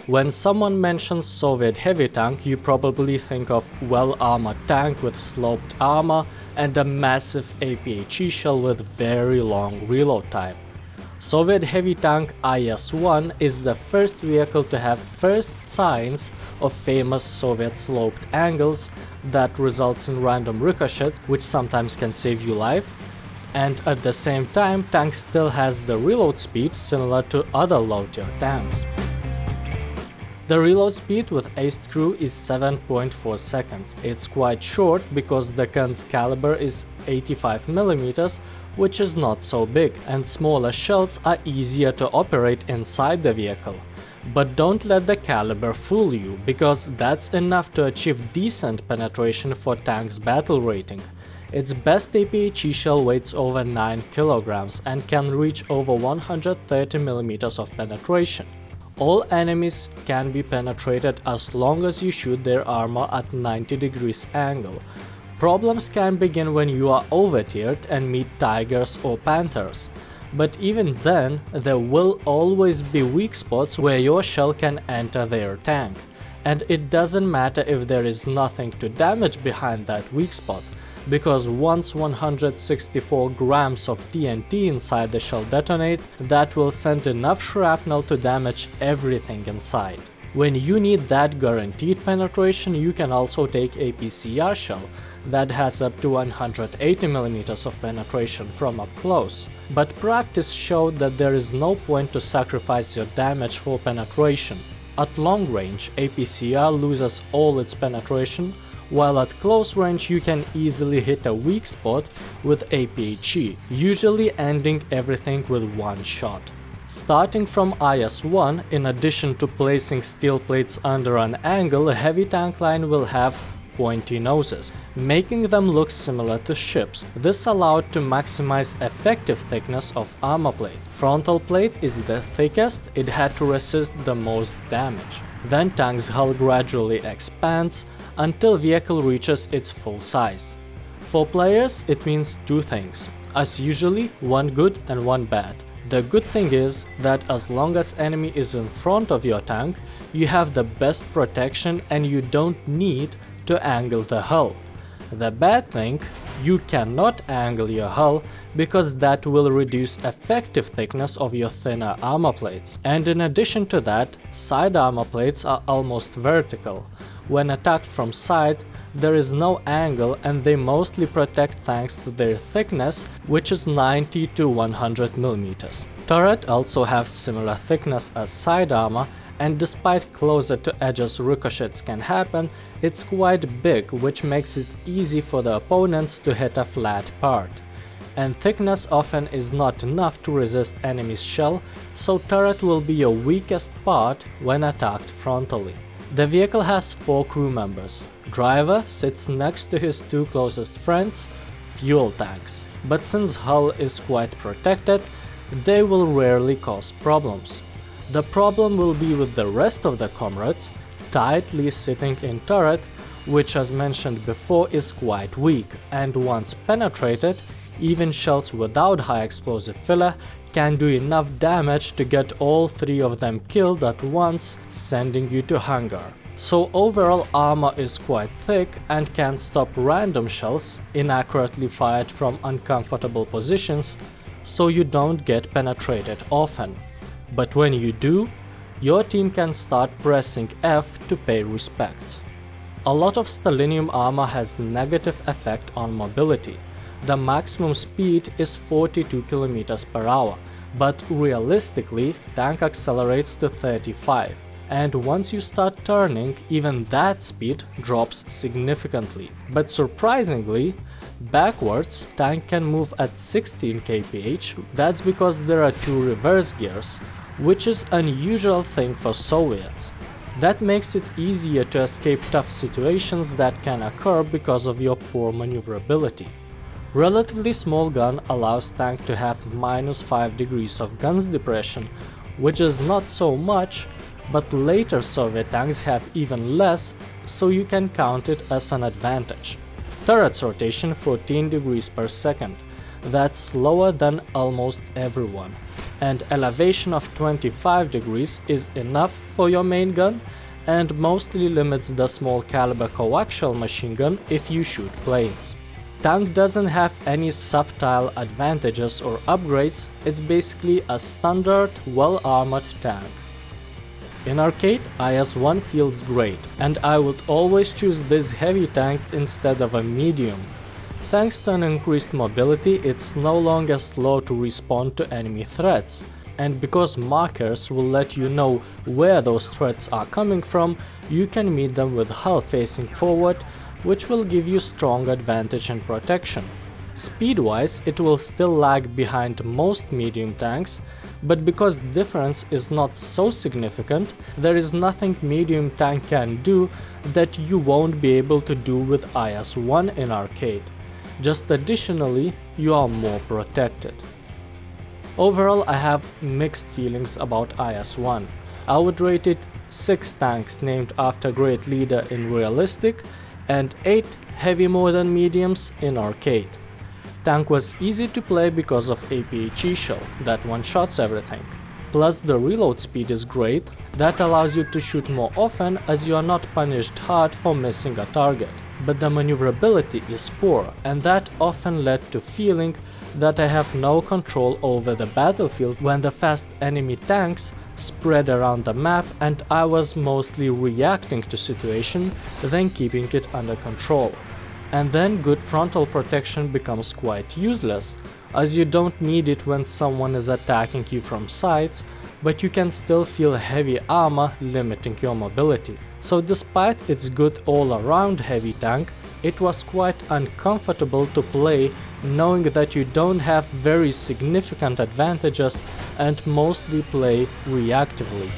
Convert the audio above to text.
When someone mentions Soviet heavy tank, you probably think of well-armored tank with sloped armor and a massive APHE shell with very long reload time. Soviet heavy tank IS-1 is the first vehicle to have first signs of famous Soviet sloped angles that results in random ricochets, which sometimes can save you life, and at the same time tank still has the reload speed similar to other low-tier tanks. The reload speed with aced crew is 7.4 seconds. It's quite short because the gun's caliber is 85mm, which is not so big, and smaller shells are easier to operate inside the vehicle. But don't let the caliber fool you, because that's enough to achieve decent penetration for tank's battle rating. Its best APHE shell weighs over 9 kilograms and can reach over 130mm of penetration. All enemies can be penetrated as long as you shoot their armor at 90 degrees angle. Problems can begin when you are over-tiered and meet tigers or panthers. But even then, there will always be weak spots where your shell can enter their tank. And it doesn't matter if there is nothing to damage behind that weak spot, because once 164 grams of TNT inside the shell detonate, that will send enough shrapnel to damage everything inside. When you need that guaranteed penetration, you can also take a PCR shell that has up to 180mm of penetration from up close. But practice showed that there is no point to sacrifice your damage for penetration. At long range, APCR loses all its penetration, while at close range you can easily hit a weak spot with APHE, usually ending everything with one shot. Starting from IS-1, in addition to placing steel plates under an angle, a heavy tank line will have pointy noses, making them look similar to ships. This allowed to maximize effective thickness of armor plates. Frontal plate is the thickest, it had to resist the most damage. Then tank's hull gradually expands until vehicle reaches its full size. For players, it means two things, as usually one good and one bad. The good thing is that as long as enemy is in front of your tank, you have the best protection and you don't need to angle the hull. The bad thing, you cannot angle your hull because that will reduce effective thickness of your thinner armor plates. And in addition to that, side armor plates are almost vertical. When attacked from side, there is no angle and they mostly protect thanks to their thickness, which is 90 to 100mm. Turret also have similar thickness as side armor, and despite closer to edges ricochets can happen, it's quite big, which makes it easy for the opponents to hit a flat part. And thickness often is not enough to resist enemy's shell, so turret will be your weakest part when attacked frontally. The vehicle has 4 crew members. Driver sits next to his 2 closest friends, fuel tanks. But since hull is quite protected, they will rarely cause problems. The problem will be with the rest of the comrades, tightly sitting in turret, which as mentioned before is quite weak, and once penetrated, even shells without high explosive filler can do enough damage to get all 3 of them killed at once, sending you to hunger. So overall armor is quite thick and can stop random shells inaccurately fired from uncomfortable positions, so you don't get penetrated often. But when you do, your team can start pressing F to pay respects. A lot of Stalinium armor has negative effect on mobility. The maximum speed is 42 km per hour, but realistically tank accelerates to 35, and once you start turning, even that speed drops significantly. But surprisingly, backwards tank can move at 16 kph, that's because there are 2 reverse gears, which is an unusual thing for Soviets. That makes it easier to escape tough situations that can occur because of your poor maneuverability. Relatively small gun allows tank to have -5 degrees of guns depression, which is not so much, but later Soviet tanks have even less, so you can count it as an advantage. Turret's rotation 14 degrees per second, that's slower than almost everyone. and elevation of 25 degrees is enough for your main gun and mostly limits the small caliber coaxial machine gun if you shoot planes. Tank doesn't have any subtle advantages or upgrades, it's basically a standard, well-armored tank. In arcade, IS-1 feels great, and I would always choose this heavy tank instead of a medium. Thanks to an increased mobility, it's no longer slow to respond to enemy threats, and because markers will let you know where those threats are coming from, you can meet them with hull facing forward, which will give you strong advantage and protection. Speed-wise, it will still lag behind most medium tanks, but because difference is not so significant, there is nothing medium tank can do that you won't be able to do with IS-1 in arcade. Just additionally, you are more protected. Overall, I have mixed feelings about IS-1. I would rate it 6 tanks named after great leader in realistic and 8 heavy modern mediums in arcade. Tank was easy to play because of APHE shell that one-shots everything. Plus the reload speed is great, that allows you to shoot more often as you are not punished hard for missing a target. But the maneuverability is poor, and that often led to feeling that I have no control over the battlefield when the fast enemy tanks spread around the map and I was mostly reacting to situation than keeping it under control. And then good frontal protection becomes quite useless, as you don't need it when someone is attacking you from sides, but you can still feel heavy armor limiting your mobility. So despite its good all-around heavy tank, it was quite uncomfortable to play knowing that you don't have very significant advantages and mostly play reactively.